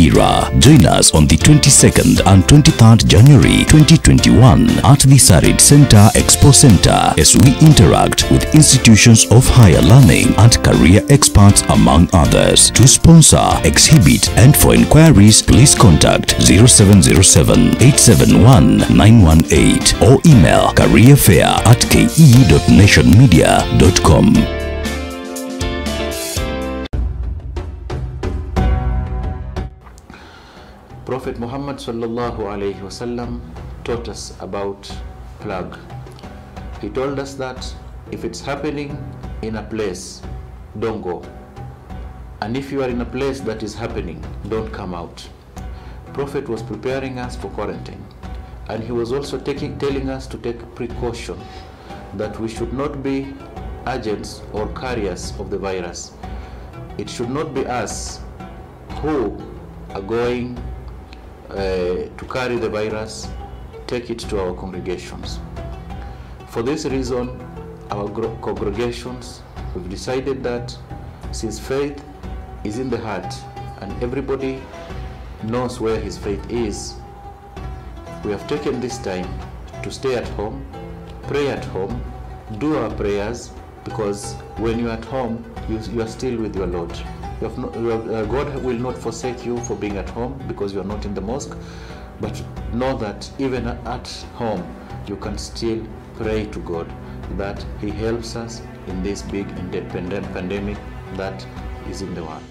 era. Join us on the 22nd and 23rd January 2021 at the Sarit Center Expo Center as we interact with institutions of higher learning and career experts among others. To sponsor, exhibit and for inquiries, please contact 0707-871-918 or email careerfair@ke.nationmedia.com. Prophet Muhammad sallallahu alayhi wasallam taught us about plague. He told us that if it's happening in a place, don't go. And if you are in a place that is happening, don't come out. Prophet was preparing us for quarantine, and he was also telling us to take precaution that we should not be agents or carriers of the virus. It should not be us who are going to carry the virus, take it to our congregations. For this reason, our congregations, we've decided that since faith is in the heart and everybody knows where his faith is, we have taken this time to stay at home, pray at home, do our prayers, because when you're at home, you are still with your Lord. God will not forsake you for being at home because you are not in the mosque, but know that even at home you can still pray to God that he helps us in this big independent pandemic that is in the world.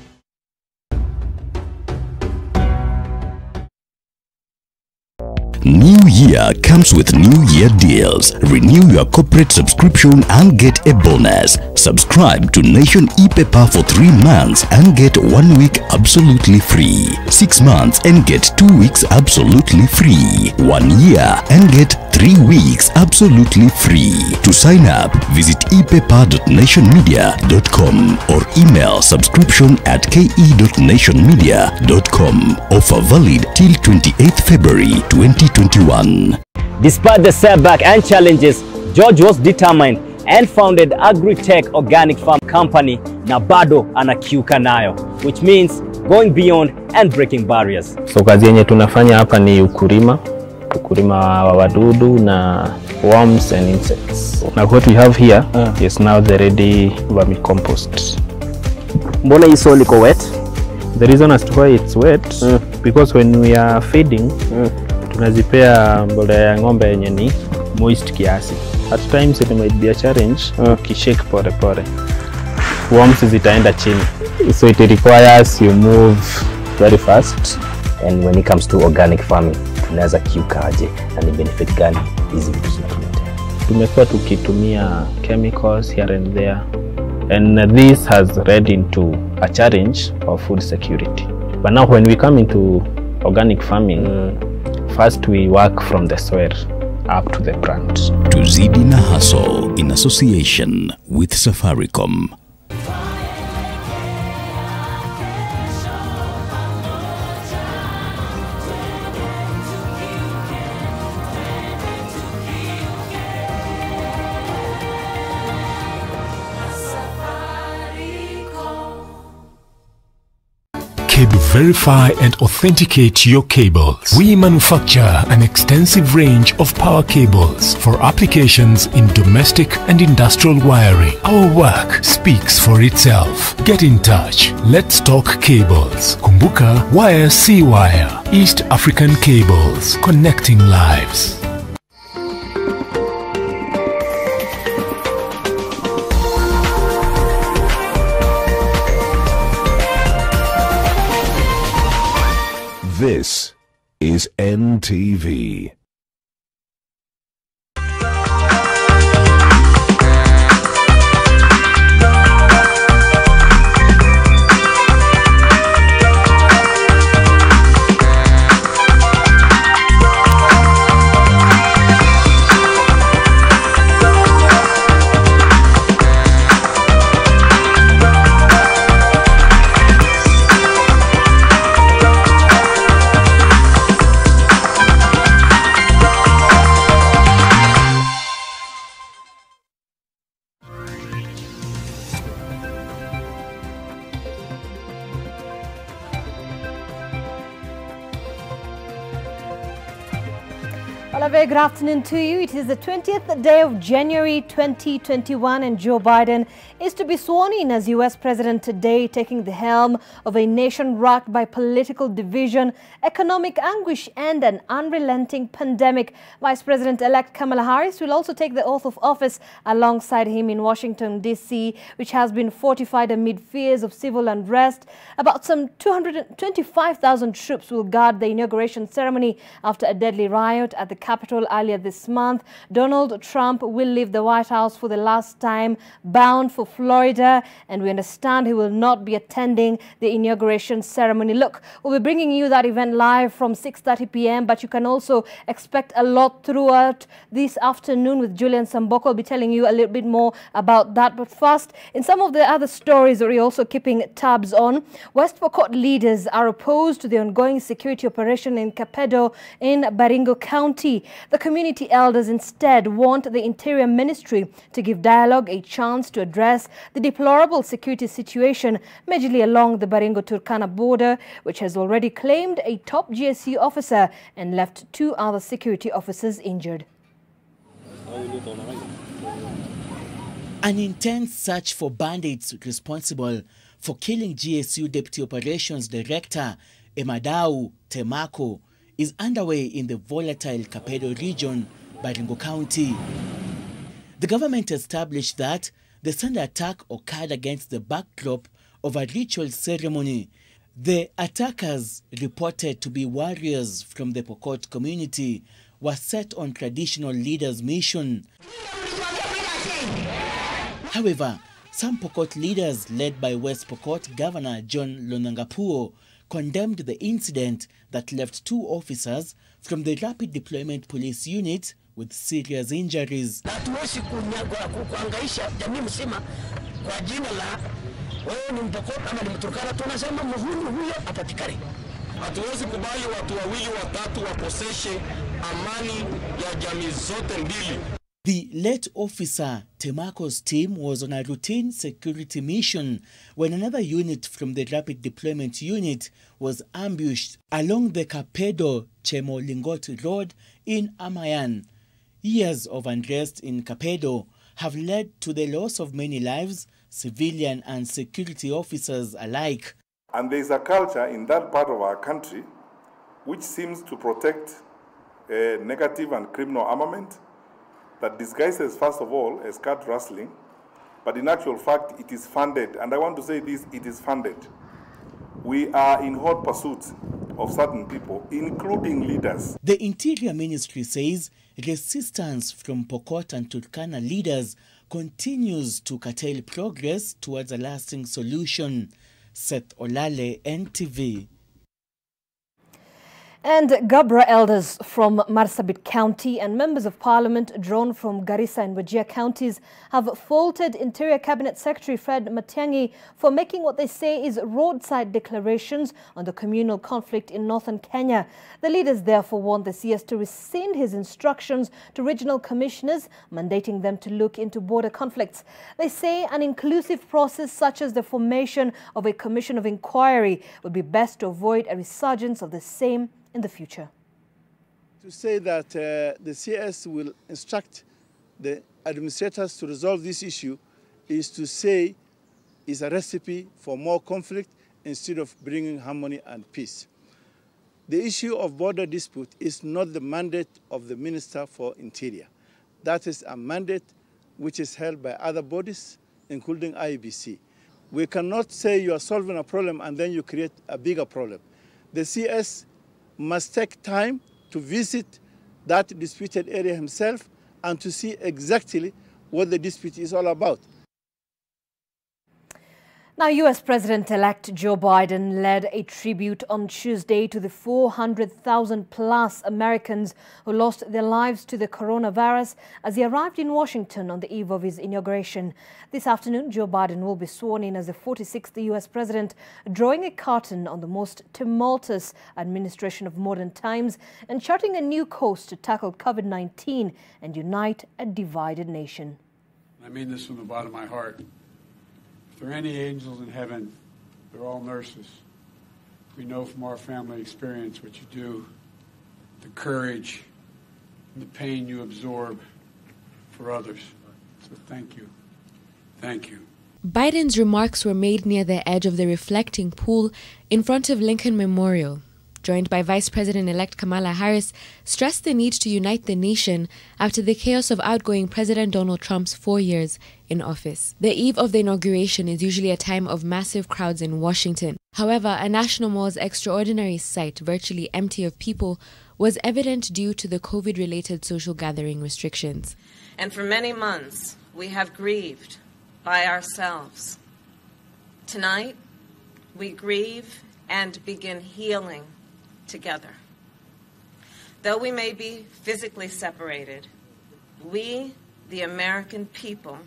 New Year comes with New Year deals. Renew your corporate subscription and get a bonus. Subscribe to Nation e-paper for 3 months and get 1 week absolutely free. 6 months and get 2 weeks absolutely free. 1 year and get 3 weeks absolutely free. To sign up, visit epaper.nationmedia.com or email subscription@ke.nationmedia.com. Offer valid till 28th February 2021. Despite the setback and challenges, George was determined and founded Agri-Tech Organic Farm Company na bado anakiuka nayo, which means going beyond and breaking barriers. So kazi yenye tunafanya hapa ni ukulima wa wadudu na worms and insects. Now what we have here is now the ready vermicompost. Mbona hii soil iko wet? The reason as to why it's wet because when we are feeding tunazipea mbolea ya ng'ombe yenye ni moist kiasi. At times it might be a challenge ukishake pore pore. Worms zitaenda chini. So it requires you move very fast. And when it comes to organic farming, tunaweza kiukaje na ni benefit gani hizi vitu zinatuletea? Tumekuwa tukitumia chemicals here and there, and this has led into a challenge of food security. But now when we come into organic farming, first we work from the soil up to the plant. Tuzidi na Hustle in association with Safaricom. Verify and authenticate your cables. We manufacture an extensive range of power cables for applications in domestic and industrial wiring. Our work speaks for itself. Get in touch. Let's talk cables. Kumbuka Wire C Wire. East African Cables. Connecting lives. This is NTV. Well, a very good afternoon to you. It is the 20th day of January 2021 and Joe Biden is to be sworn in as US President today, taking the helm of a nation rocked by political division, economic anguish and an unrelenting pandemic. Vice President-elect Kamala Harris will also take the oath of office alongside him in Washington, D.C., which has been fortified amid fears of civil unrest. About some 225,000 troops will guard the inauguration ceremony after a deadly riot at the Capitol earlier this month. Donald Trump will leave the White House for the last time, bound for Florida, and we understand he will not be attending the inauguration ceremony. Look, we'll be bringing you that event live from 6:30 p.m., but you can also expect a lot throughout this afternoon with Julian Samboko. I'll be telling you a little bit more about that. But first, in some of the other stories that we're also keeping tabs on, West Pokot leaders are opposed to the ongoing security operation in Kapedo in Baringo County. The community elders instead want the Interior Ministry to give dialogue a chance to address the deplorable security situation majorly along the Baringo-Turkana border, which has already claimed a top GSU officer and left 2 other security officers injured. An intense search for bandits responsible for killing GSU Deputy Operations Director Emadau Temako is underway in the volatile Kapedo region, Baringo County. The government established that the Sunday attack occurred against the backdrop of a ritual ceremony. The attackers, reported to be warriors from the Pokot community, were set on traditional leaders' mission. However, some Pokot leaders, led by West Pokot Governor John Lonangapuo, condemned the incident that left 2 officers from the Rapid Deployment Police Unit with serious injuries. Hatuwezi kuangaisha jamii mzima kwa jina la wewe ni Mpokot ama ni Mturkana, tunasema muhuni huyo apatikane. Hatuwezi kubali watu wawili watatu wakoseshe amani ya jamii zote mbili. The late officer Temako's team was on a routine security mission when another unit from the Rapid Deployment Unit was ambushed along the Kapedo Chemolingot Road in Amayan. Years of unrest in Kapedo have led to the loss of many lives, civilian and security officers alike. And there is a culture in that part of our country which seems to protect negative and criminal armament that disguises, first of all, as cat rustling, but in actual fact, it is funded. And I want to say this, it is funded. We are in hot pursuit of certain people, including leaders. The Interior Ministry says resistance from Pokot and Turkana leaders continues to curtail progress towards a lasting solution. Seth Olale, NTV. And Gabra elders from Marsabit County and members of parliament drawn from Garissa and Wajir counties have faulted Interior Cabinet Secretary Fred Matiang'i for making what they say is roadside declarations on the communal conflict in northern Kenya. The leaders therefore want the CS to rescind his instructions to regional commissioners, mandating them to look into border conflicts. They say an inclusive process such as the formation of a commission of inquiry would be best to avoid a resurgence of the same in the future. To say that the CS will instruct the administrators to resolve this issue is to say is a recipe for more conflict instead of bringing harmony and peace. The issue of border dispute is not the mandate of the Minister for Interior. That is a mandate which is held by other bodies, including IEBC. We cannot say you are solving a problem and then you create a bigger problem. The CS must take time to visit that disputed area himself and to see exactly what the dispute is all about. Now, US President-elect Joe Biden led a tribute on Tuesday to the 400,000 plus Americans who lost their lives to the coronavirus as he arrived in Washington on the eve of his inauguration. This afternoon, Joe Biden will be sworn in as the 46th US president, drawing a curtain on the most tumultuous administration of modern times and charting a new course to tackle COVID-19 and unite a divided nation. I mean this from the bottom of my heart. If there are any angels in heaven, they're all nurses. We know from our family experience what you do, the courage, the pain you absorb for others. So thank you. Thank you. Biden's remarks were made near the edge of the reflecting pool in front of Lincoln Memorial. Joined by Vice President-elect Kamala Harris, stressed the need to unite the nation after the chaos of outgoing President Donald Trump's 4 years in office. The eve of the inauguration is usually a time of massive crowds in Washington. However, a National Mall's extraordinary sight, virtually empty of people, was evident due to the COVID-related social gathering restrictions. And for many months, we have grieved by ourselves. Tonight, we grieve and begin healing together. Though we may be physically separated, we, the American people,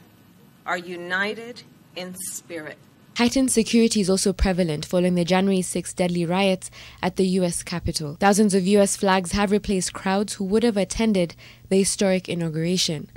are united in spirit. Heightened security is also prevalent following the January 6 deadly riots at the U.S. Capitol. Thousands of U.S. flags have replaced crowds who would have attended the historic inauguration.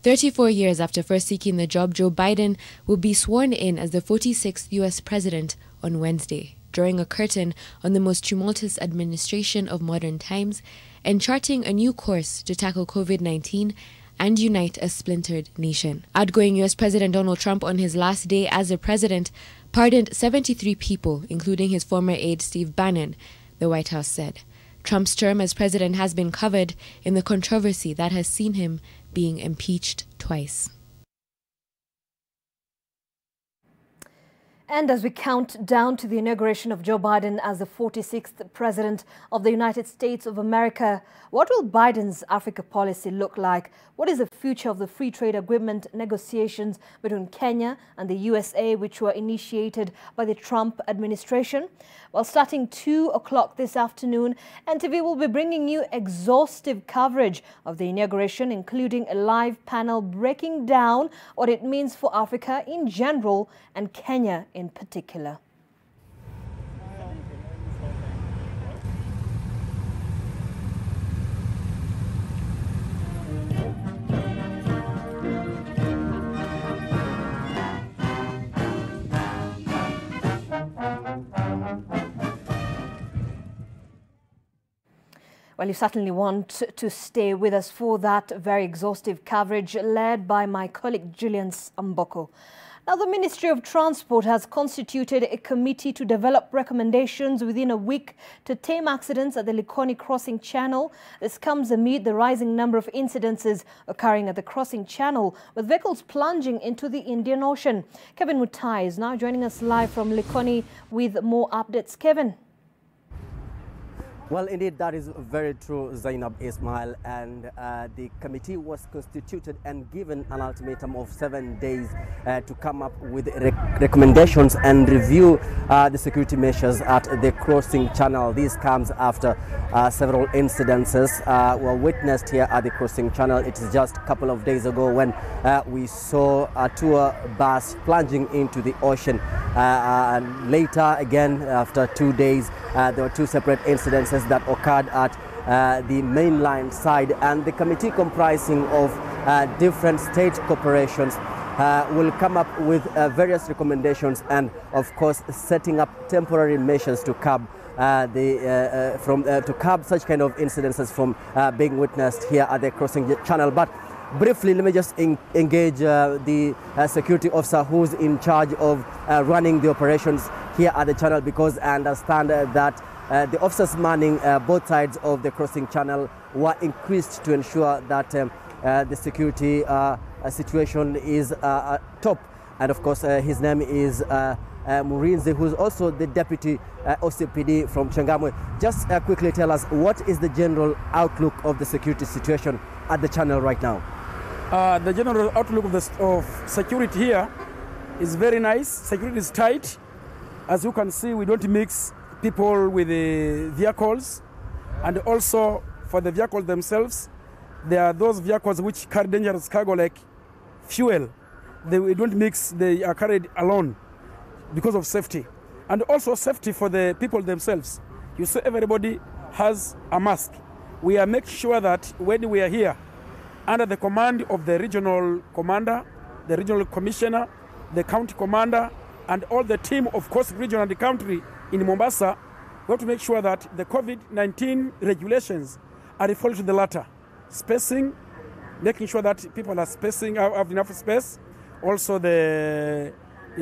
34 years after first seeking the job, Joe Biden will be sworn in as the 46th U.S. president on Wednesday, drawing a curtain on the most tumultuous administration of modern times and charting a new course to tackle COVID-19 and unite a splintered nation. Outgoing U.S. President Donald Trump on his last day as a president pardoned 73 people, including his former aide Steve Bannon, the White House said. Trump's term as president has been covered in the controversy that has seen him being impeached twice. And as we count down to the inauguration of Joe Biden as the 46th President of the United States of America, what will Biden's Africa policy look like? What is the future of the free trade agreement negotiations between Kenya and the USA, which were initiated by the Trump administration? Well, starting 2 o'clock this afternoon, NTV will be bringing you exhaustive coverage of the inauguration, including a live panel breaking down what it means for Africa in general and Kenya in particular. Well, you certainly want to stay with us for that very exhaustive coverage led by my colleague Julian Amboko. Now, the Ministry of Transport has constituted a committee to develop recommendations within a week to tame accidents at the Likoni Crossing Channel. This comes amid the rising number of incidences occurring at the crossing channel, with vehicles plunging into the Indian Ocean. Kevin Mutai is now joining us live from Likoni with more updates. Kevin. Well, indeed, that is very true, Zainab Ismail, and the committee was constituted and given an ultimatum of 7 days to come up with recommendations and review the security measures at the crossing channel. This comes after several incidences were witnessed here at the crossing channel. It is just a couple of days ago when we saw a tour bus plunging into the ocean. And later, again, after 2 days, there were two separate incidences that occurred at the mainline side, and the committee comprising of different state corporations will come up with various recommendations and, of course, setting up temporary measures to curb to curb such kind of incidences from being witnessed here at the crossing channel. But briefly, let me just engage the security officer who's in charge of running the operations here at the channel, because I understand that the officers manning both sides of the crossing channel were increased to ensure that the security situation is top. And of course, his name is Murinzi, who's also the deputy OCPD from Changamwe. Just quickly tell us, what is the general outlook of the security situation at the channel right now? The general outlook of security here is very nice. Security is tight. As you can see, we don't mix people with the vehicles, and also for the vehicles themselves, there are those vehicles which carry dangerous cargo like fuel. We don't mix, they are carried alone because of safety, and also safety for the people themselves. You see, everybody has a mask. We are making sure that when we are here under the command of the regional commander, the regional commissioner, the county commander, and all the team of course region and the country in Mombasa, we have to make sure that the COVID-19 regulations I refer to the latter. Spacing, making sure that people are spacing, have enough space. Also the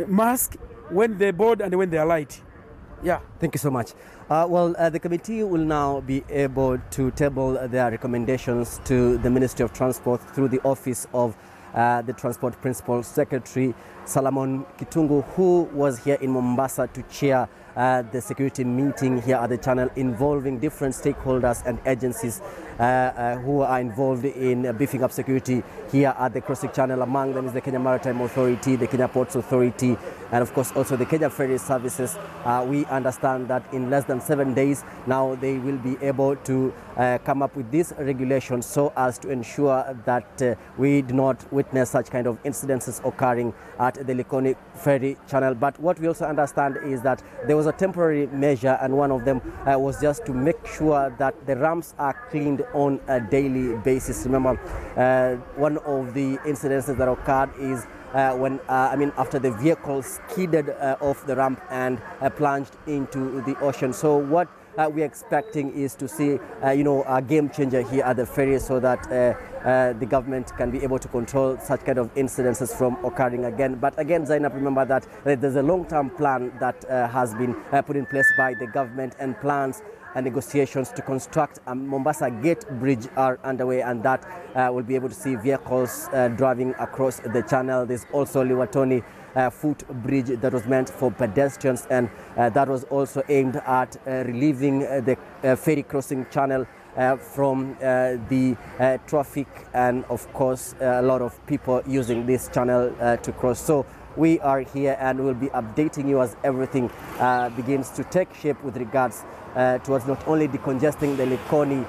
mask when they board and when they are light. Yeah. Thank you so much. The committee will now be able to table their recommendations to the Ministry of Transport through the office of the Transport Principal Secretary Solomon Kitungu, who was here in Mombasa to chair the security meeting here at the channel involving different stakeholders and agencies who are involved in beefing up security here at the crossing channel. Among them is the Kenya Maritime Authority, the Kenya Ports Authority, and of course also the Kenya Ferry Services. We understand that in less than 7 days now they will be able to come up with these regulations so as to ensure that we do not witness such kind of incidences occurring at the Likoni Ferry Channel. But what we also understand is that there was a temporary measure, and one of them was just to make sure that the ramps are cleaned on a daily basis. Remember, one of the incidences that occurred is after the vehicle skidded off the ramp and plunged into the ocean. So what we're expecting is to see, a game changer here at the ferry so that the government can be able to control such kind of incidences from occurring again. But again, Zainab, remember that there's a long-term plan that has been put in place by the government, and plans and negotiations to construct a Mombasa Gate Bridge are underway, and that will be able to see vehicles driving across the channel. There's also Liwatoni footbridge that was meant for pedestrians, and that was also aimed at relieving the ferry crossing channel from the traffic and of course a lot of people using this channel to cross. So we are here and we'll be updating you as everything begins to take shape with regards towards not only decongesting the Likoni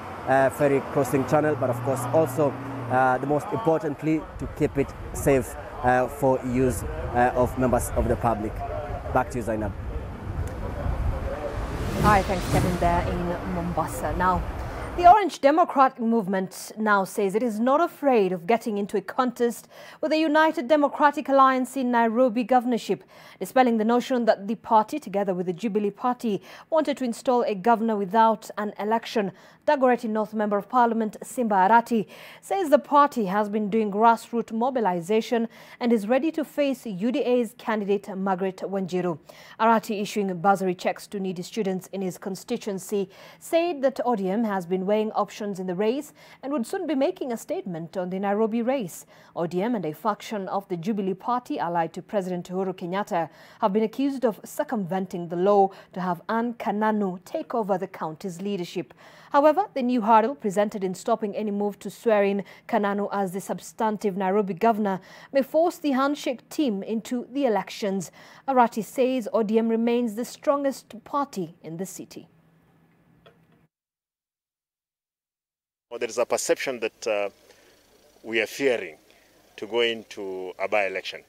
ferry crossing channel, but of course also the most importantly to keep it safe for use of members of the public. Back to you, Zainab. Hi, thanks Kevin there in Mombasa. Now, the Orange Democratic Movement now says it is not afraid of getting into a contest with the United Democratic Alliance in Nairobi governorship, dispelling the notion that the party, together with the Jubilee Party, wanted to install a governor without an election. Dagoretti North Member of Parliament Simba Arati says the party has been doing grassroots mobilization and is ready to face UDA's candidate Margaret Wanjiru. Arati, issuing bursary checks to needy students in his constituency, said that ODM has been weighing options in the race and would soon be making a statement on the Nairobi race. ODM and a faction of the Jubilee Party allied to President Uhuru Kenyatta have been accused of circumventing the law to have Anne Kananu take over the county's leadership. However, the new hurdle presented in stopping any move to swear in Kananu as the substantive Nairobi governor may force the handshake team into the elections. Arati says ODM remains the strongest party in the city. Well, there is a perception that we are fearing to go into a by-election.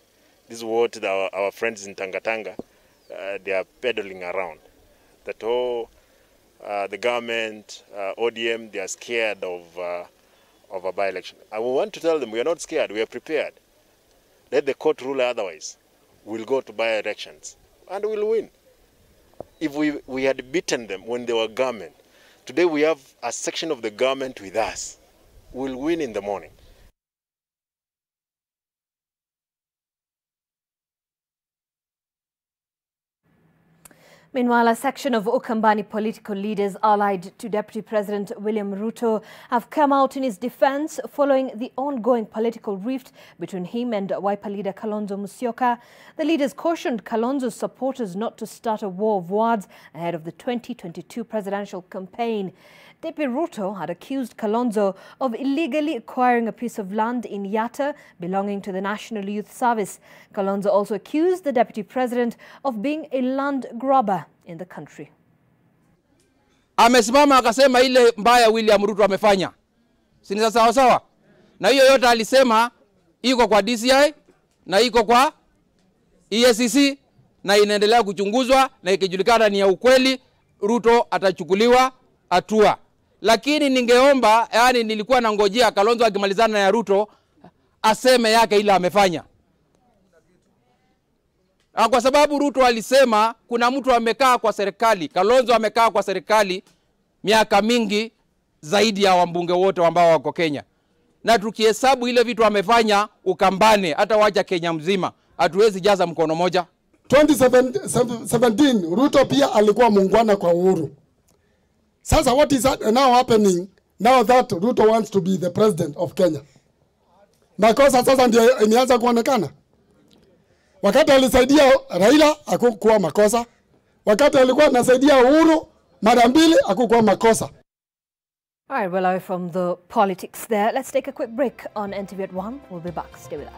This is what our friends in Tangatanga, they are peddling around. That the government, ODM, they are scared of a by-election. I want to tell them we are not scared, we are prepared. Let the court rule otherwise. We'll go to by-elections and we'll win. If we had beaten them when they were government, today we have a section of the government with us. We'll win in the morning. Meanwhile, a section of Ukambani political leaders allied to Deputy President William Ruto have come out in his defense following the ongoing political rift between him and Wiper leader Kalonzo Musyoka. The leaders cautioned Kalonzo's supporters not to start a war of words ahead of the 2022 presidential campaign. Deputy Ruto had accused Kalonzo of illegally acquiring a piece of land in Yatta belonging to the National Youth Service. Kalonzo also accused the Deputy President of being a land grabber in the country. Amesimama akasema ile mbaya William Ruto amefanya. Si ni sawa sawa? Na hiyo yote alisema iko kwa DCI na iko kwa EACC na inaendelea kuchunguzwa, na ikijulikana ni ya ukweli Ruto atachukuliwa hatua. Lakini ningeomba, yani nilikuwa nangojea Kalonzo akimalizana na ya Ruto aseme yake ile amefanya. Kwa sababu Ruto alisema kuna mtu amekaa kwa serikali, Kalonzo amekaa kwa serikali miaka mingi zaidi ya wabunge wote ambao wako Kenya. Na tukihesabu ile vitu amefanya Ukambani, hata wacha Kenya mzima, hatuwezi jaza mkono moja. 2017 Ruto pia alikuwa muungwana kwa Uhuru. Sasa what is now happening now that Ruto wants to be the president of Kenya? Makosa sasa ndio imeanza kuonekana. Wakati alisaidia Raila hakukuwa makosa. Wakati alikuwa anasaidia Uhuru mara mbili hakukuwa makosa. All right, well, away from the politics there, let's take a quick break on NTV at One. We'll be back. Stay with us.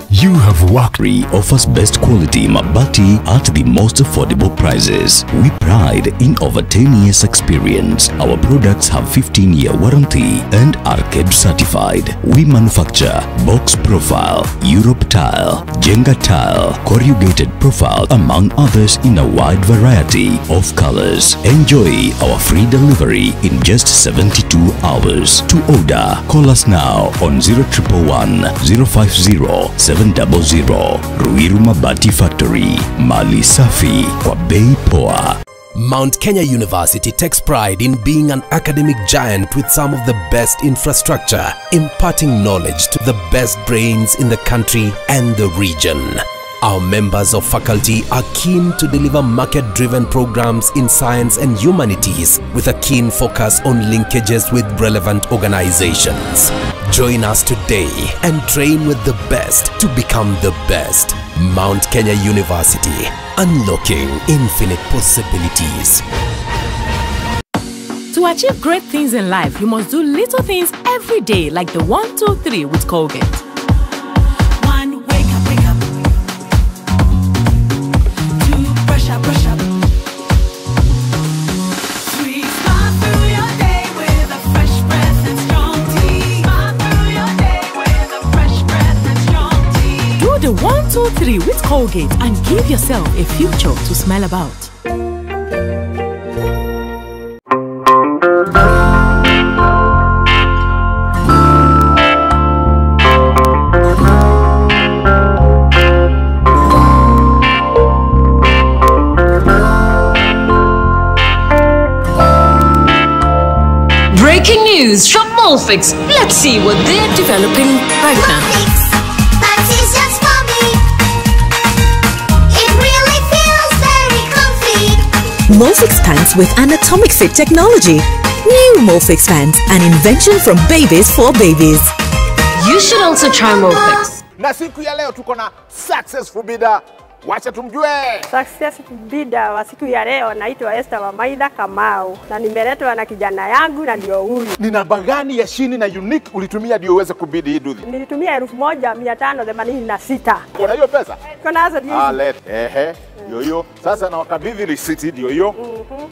You have worked. Offers best quality mabati at the most affordable prices. We pride in over 10 years experience. Our products have 15-year warranty and are KEB certified. We manufacture box profile, Europe tile, Jenga tile, corrugated profile, among others in a wide variety of colors. Enjoy our free delivery in just 72 hours. To order, call us now on 0111 050 700. Ruiru Mabati Factory, Mali Safi, kwa bei poa. Mount Kenya University takes pride in being an academic giant with some of the best infrastructure, imparting knowledge to the best brains in the country and the region. Our members of faculty are keen to deliver market-driven programs in science and humanities with a keen focus on linkages with relevant organizations. Join us today and train with the best to become the best. Mount Kenya University, unlocking infinite possibilities. To achieve great things in life, you must do little things every day, like the 1, 2, 3 with Colgate. 1, wake up, wake up. 2, brush up, brush up. 3, smile through your day with a fresh breath and strong tea. Smile through your day with a fresh breath and strong tea. Do the 1, 2, 3 with Colgate and give yourself a future to smile about. Breaking news from Molfix. Let's see what they're developing right now. That is just for me. It really feels very comfy. Molfix pants with anatomic fit technology. New Molfix pants, an invention from babies for babies. You should also try Molfix. Na siku ya leo tuko na successful bidhaa. Wacha tumjue. Successful bidhaa wa siku ya leo naitwa Esther Wamaitha Kamau na nimeletwa na kijana yangu na ndio huyu. Ni namba gani ya shini na unique ulitumia ndio uweze kubidi hii duthi? Nilitumia 1586. Kuna hiyo pesa? Kuna hazo hizi. Let. Hiyo. Sasa na wakabidhi receipt ndio hiyo.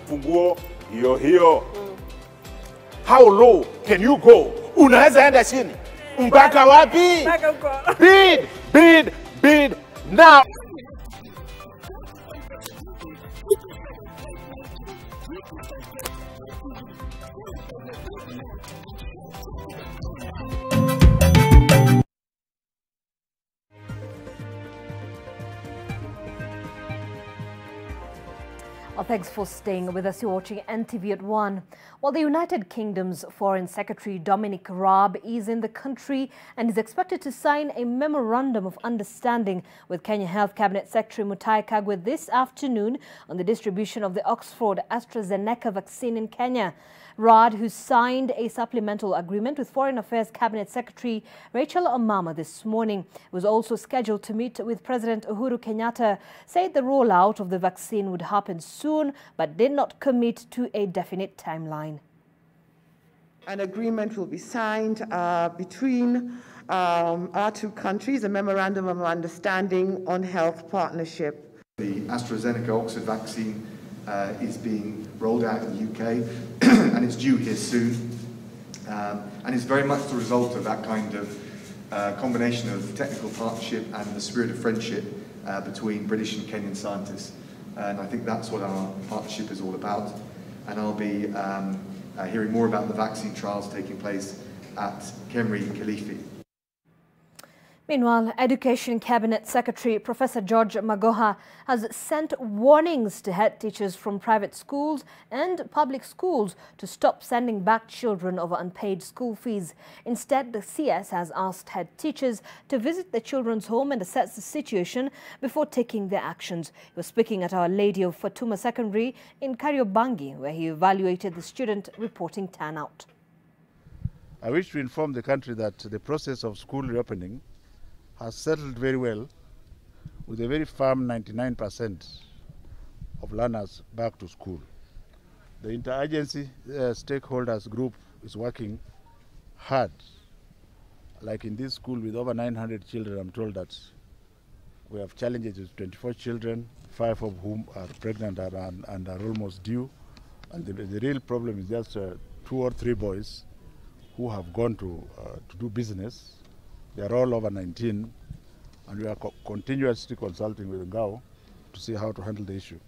Funguo hiyo. How low can you go? Unaweza enda chini. Mpaka wapi? Mpaka huko. Bid now. Well, thanks for staying with us. You're watching NTV at One. Well, the United Kingdom's Foreign Secretary Dominic Raab is in the country and is expected to sign a memorandum of understanding with Kenya Health Cabinet Secretary Mutahi Kagwe this afternoon on the distribution of the Oxford AstraZeneca vaccine in Kenya. Raab, who signed a supplemental agreement with Foreign Affairs Cabinet Secretary Rachel Omama this morning, was also scheduled to meet with President Uhuru Kenyatta, said the rollout of the vaccine would happen soon, but did not commit to a definite timeline. An agreement will be signed between our two countries, a memorandum of understanding on health partnership. The AstraZeneca Oxford vaccine is being rolled out in the UK and it's due here soon. And it's very much the result of that kind of combination of technical partnership and the spirit of friendship between British and Kenyan scientists. And I think that's what our partnership is all about. And I'll be hearing more about the vaccine trials taking place at Kemri Kilifi. Meanwhile, Education Cabinet Secretary Professor George Magoha has sent warnings to head teachers from private schools and public schools to stop sending back children over unpaid school fees. Instead, the CS has asked head teachers to visit the children's home and assess the situation before taking their actions. He was speaking at Our Lady of Fatuma Secondary in Kariobangi, where he evaluated the student reporting turnout. I wish to inform the country that the process of school reopening has settled very well, with a very firm 99% of learners back to school. The interagency stakeholders group is working hard. Like in this school with over 900 children, I'm told that we have challenges with 24 children, 5 of whom are pregnant and are almost due. And the real problem is just 2 or 3 boys who have gone to do business. They are all over 19, and we are continuously consulting with Ngao to see how to handle the issue.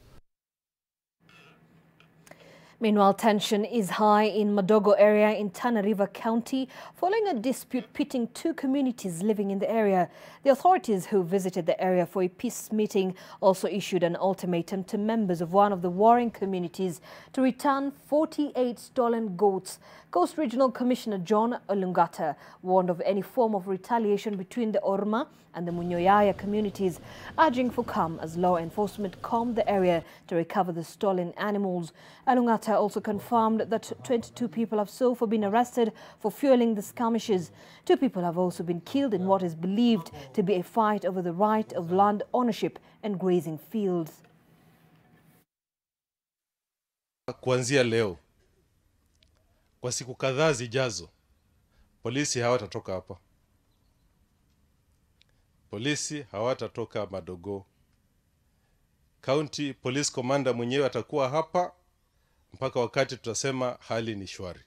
Meanwhile, tension is high in Madogo area in Tana River County following a dispute pitting 2 communities living in the area. The authorities who visited the area for a peace meeting also issued an ultimatum to members of one of the warring communities to return 48 stolen goats. Coast Regional Commissioner John Olungata warned of any form of retaliation between the Orma and the Munyoyaya communities, urging for calm as law enforcement combed the area to recover the stolen animals. Olungata also confirmed that 22 people have so far been arrested for fueling the skirmishes. 2 people have also been killed in what is believed to be a fight over the right of land ownership and grazing fields. Kuanzia leo, kwa siku kadhaa zijazo, polisi hawatatoka hapa. Polisi hawatatoka Madogo. County Police Commander mwenyewe atakuwa hapa mpaka wakati tutasema hali ni shwari.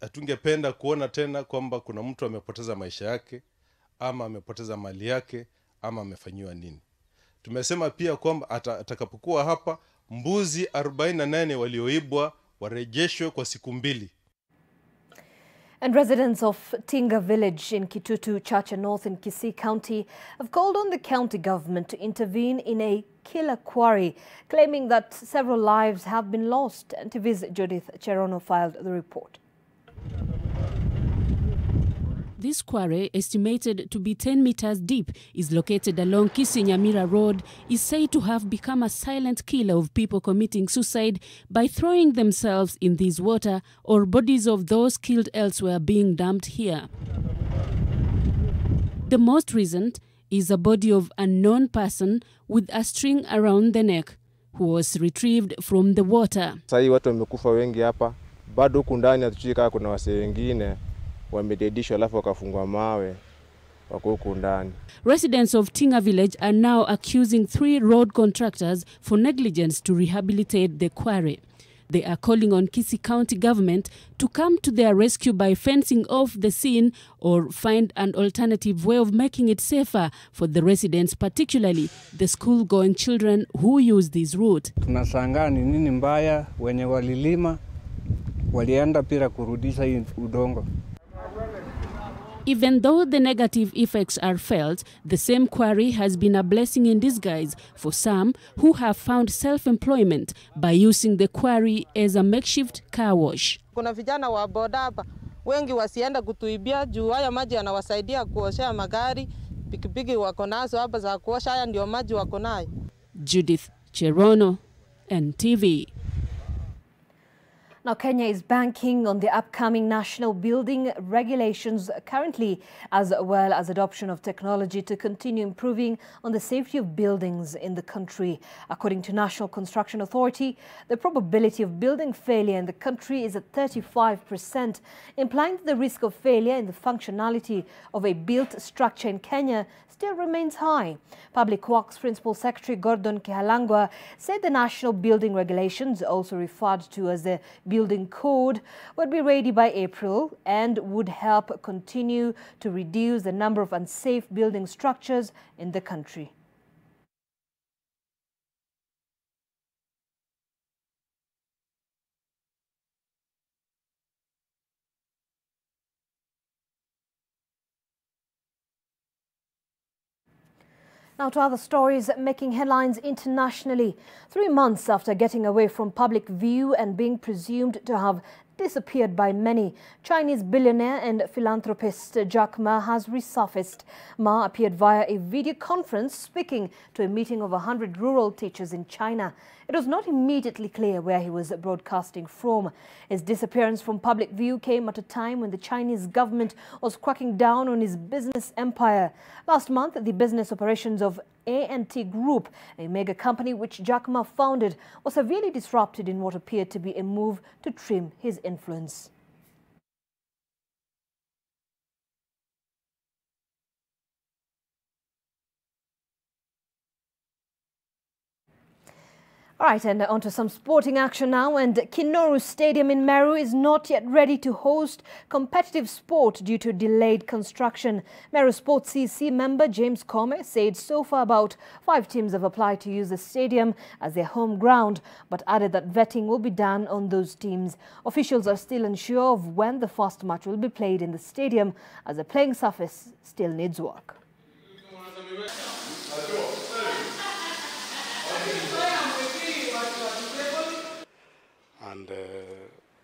Hatungependa kuona tena kwamba kuna mtu amepoteza maisha yake ama amepoteza mali yake ama amefanyiwa nini. Tumesema pia kwamba atakapokuwa hapa, mbuzi 48 walioibwa warejeshwe kwa siku 2. And residents of Tinga village in Kitutu, Chacha North in Kisii County have called on the county government to intervene in a killer quarry, claiming that several lives have been lost. NTV's Judith Cherono filed the report. This quarry, estimated to be 10 meters deep, is located along Kisii-Nyamira Road, is said to have become a silent killer of people committing suicide by throwing themselves in this water or bodies of those killed elsewhere being dumped here. The most recent is a body of an unknown person with a string around the neck who was retrieved from the water. Sasa watu wamekufa wengi hapa, bado huku ndani hatujui kama kuna wasee wengine wamededishwa alafu wakafungwa mawe wako huku ndani. Residents of Tinga village are now accusing 3 road contractors for negligence to rehabilitate the quarry. They are calling on Kisii County government to come to their rescue by fencing off the scene or find an alternative way of making it safer for the residents, particularly the school-going children who use this route. Tunashangaa ni nini mbaya, wenye walilima walienda pira kurudisha hii udongo. Even though the negative effects are felt, the same quarry has been a blessing in disguise for some who have found self-employment by using the quarry as a makeshift car wash. Kuna vijana wa boda hapa wengi wasienda kutuibia juu haya maji yanawasaidia kuoshea magari, pikipiki wako nazo hapa za kuosha, haya ndio maji wako nayo. Judith Cherono, NTV. Now, Kenya is banking on the upcoming national building regulations currently, as well as adoption of technology to continue improving on the safety of buildings in the country. According to National Construction Authority, the probability of building failure in the country is at 35%, implying that the risk of failure in the functionality of a built structure in Kenya still remains high. Public Works Principal Secretary Gordon Kihalangwa said the national building regulations, also referred to as the Building Code, would be ready by April and would help continue to reduce the number of unsafe building structures in the country. Now to other stories making headlines internationally. 3 months after getting away from public view and being presumed to have disappeared by many, Chinese billionaire and philanthropist Jack Ma has resurfaced. Ma appeared via a video conference speaking to a meeting of 100 rural teachers in China. It was not immediately clear where he was broadcasting from. His disappearance from public view came at a time when the Chinese government was cracking down on his business empire. Last month, the business operations of ANT Group, a mega company which Jack Ma founded, was severely disrupted in what appeared to be a move to trim his influence. All right, and on to some sporting action now. And Kinoru Stadium in Meru is not yet ready to host competitive sport due to delayed construction. Meru Sports CC member James Kome said so far about 5 teams have applied to use the stadium as their home ground, but added that vetting will be done on those teams. Officials are still unsure of when the first match will be played in the stadium, as the playing surface still needs work. And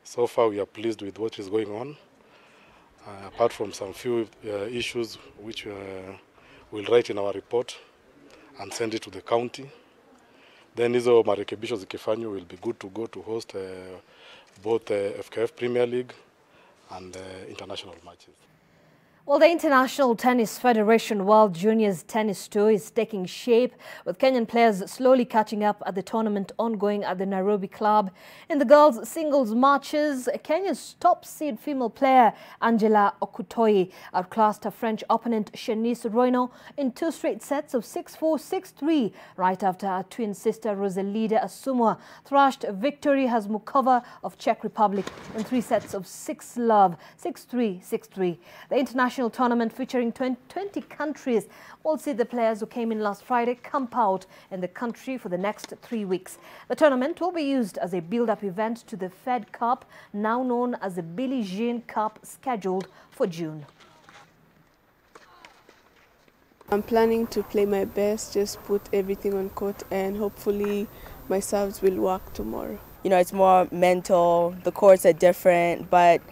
so far we are pleased with what is going on, apart from some few issues which we'll write in our report and send it to the county. Then hizo marekebisho zikifanywa will be good to go to host both FKF Premier League and international matches. Well, the International Tennis Federation World Juniors Tennis Tour is taking shape, with Kenyan players slowly catching up at the tournament ongoing at the Nairobi club. In the girls' singles matches, Kenya's top seed female player Angela Okutoi outclassed her French opponent Shanice Royno in 2 straight sets of 6-4, 6-3, right after her twin sister Rosalida Asumwa thrashed Victory Hazmukova of Czech Republic in 3 sets of 6-love, 6-3, 6-3. The international tournament featuring 20 countries will see the players who came in last Friday camp out in the country for the next 3 weeks. The tournament will be used as a build-up event to the Fed Cup, now known as the Billie Jean Cup, scheduled for June. I'm planning to play my best, just put everything on court, and hopefully my serves will work tomorrow. You know, it's more mental, the courts are different, but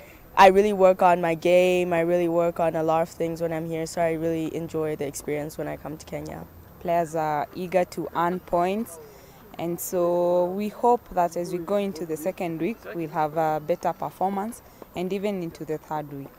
I really work on my game, I really work on a lot of things when I'm here, so I really enjoy the experience when I come to Kenya. Players are eager to earn points, and so we hope that as we go into the second week, we'll have a better performance, and even into the third week.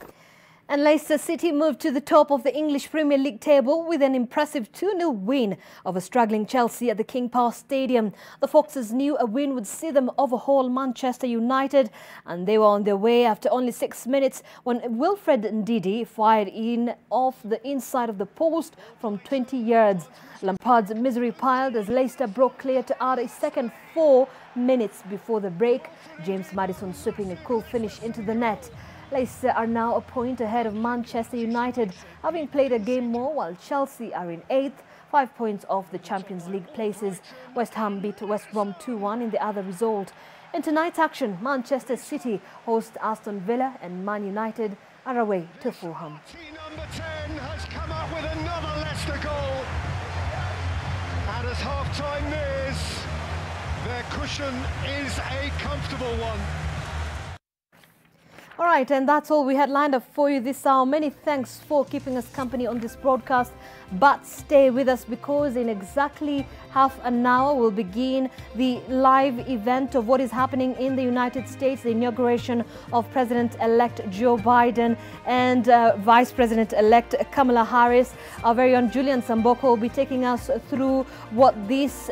And Leicester City moved to the top of the English Premier League table with an impressive 2-0 win over struggling Chelsea at the King Power Stadium. The Foxes knew a win would see them overhaul Manchester United, and they were on their way after only 6 minutes when Wilfred Ndidi fired in off the inside of the post from 20 yards. Lampard's misery piled as Leicester broke clear to add a second 4 minutes before the break. James Maddison sweeping a cool finish into the net. Leicester are now a point ahead of Manchester United, having played a game more, while Chelsea are in 8th, 5 points off the Champions League places. West Ham beat West Brom 2-1 in the other result. In tonight's action, Manchester City host Aston Villa and Man United are away to Fulham. Number 10 has come up with another Leicester goal. And as half-time nears, their cushion is a comfortable one. All right, and that's all we had lined up for you this hour. Many thanks for keeping us company on this broadcast, but stay with us because in exactly half an hour we'll begin the live event of what is happening in the United States, the inauguration of President-elect Joe Biden and Vice President-elect Kamala Harris. Our very own Julian Samboko will be taking us through what this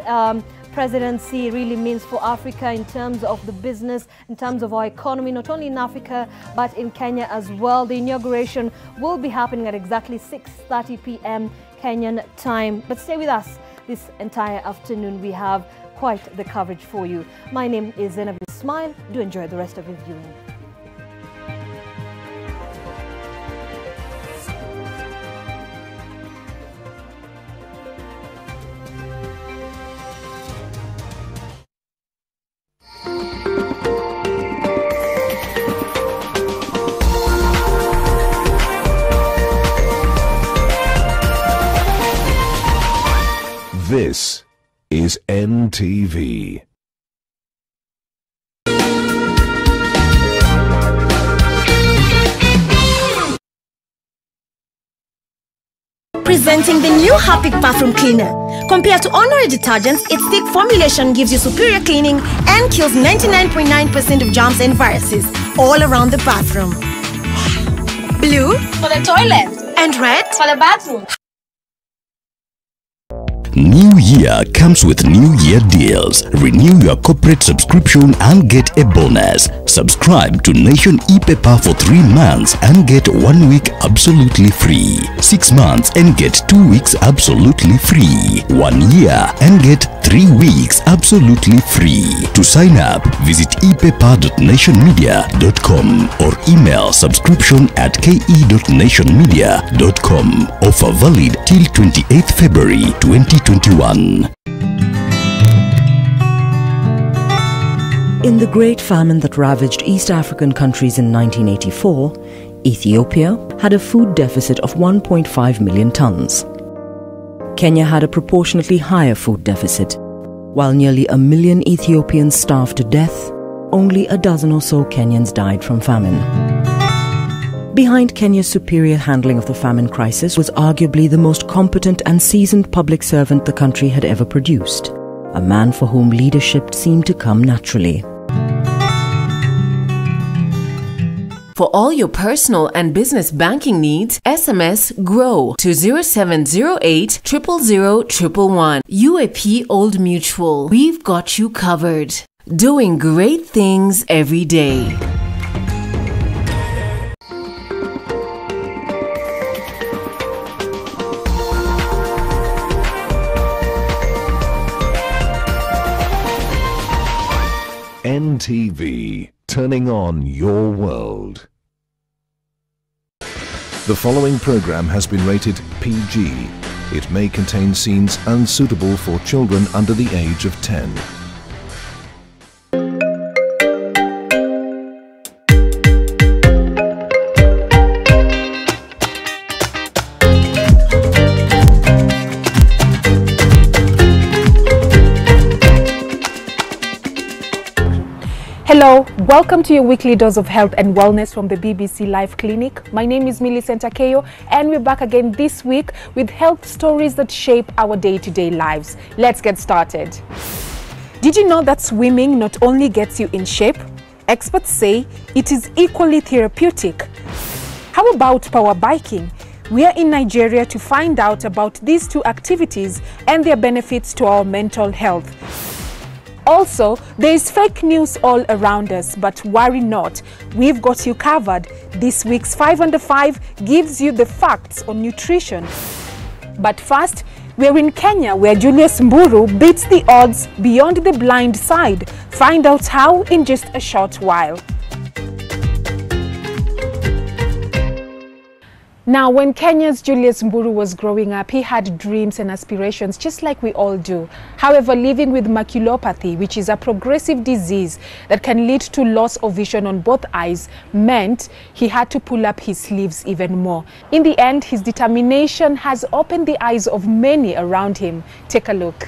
presidency really means for Africa in terms of the business, in terms of our economy, not only in Africa, but in Kenya as well. The inauguration will be happening at exactly 6:30 p.m. Kenyan time. But stay with us this entire afternoon. We have quite the coverage for you. My name is Zainab Ismail. Do enjoy the rest of your viewing. This is NTV. Presenting the new Harpic Bathroom Cleaner. Compared to ordinary detergents, its thick formulation gives you superior cleaning and kills 99.9% of germs and viruses all around the bathroom. Blue For the toilet. and red For the bathroom. New Year comes with New Year deals. Renew your corporate subscription and get a bonus. Subscribe to Nation e-paper for 3 months and get 1 week absolutely free. 6 months and get 2 weeks absolutely free. 1 year and get 3 weeks absolutely free. To sign up, visit epaper.nationmedia.com or email subscription@ke.nationmedia.com. Offer valid till 28th February 2021. In the Great Famine that ravaged East African countries in 1984, Ethiopia had a food deficit of 1.5 million tons. Kenya had a proportionately higher food deficit. While nearly 1 million Ethiopians starved to death, only a dozen or so Kenyans died from famine. Behind Kenya's superior handling of the famine crisis was arguably the most competent and seasoned public servant the country had ever produced, a man for whom leadership seemed to come naturally. For all your personal and business banking needs, SMS GROW to 0708 000 111. UAP Old Mutual. We've got you covered. Doing great things every day. NTV, turning on your world. The following program has been rated PG. It may contain scenes unsuitable for children under the age of 10. Hello, welcome to your weekly dose of health and wellness from the BBC Life Clinic. My name is Millicent Akeyo and we're back again this week with health stories that shape our day-to-day lives. Let's get started. Did you know that swimming not only gets you in shape, experts say it is equally therapeutic? How about power biking? We are in Nigeria to find out about these two activities and their benefits to our mental health. Also, there is fake news all around us, but worry not, we've got you covered. This week's 5 Under 5 gives you the facts on nutrition. But first, we're in Kenya where Julius Mburu beats the odds beyond the blind side. Find out how in just a short while. Now, when Kenya's Julius Mburu was growing up, he had dreams and aspirations just like we all do. However, living with maculopathy, which is a progressive disease that can lead to loss of vision on both eyes, meant he had to pull up his sleeves even more. In the end, his determination has opened the eyes of many around him. Take a look.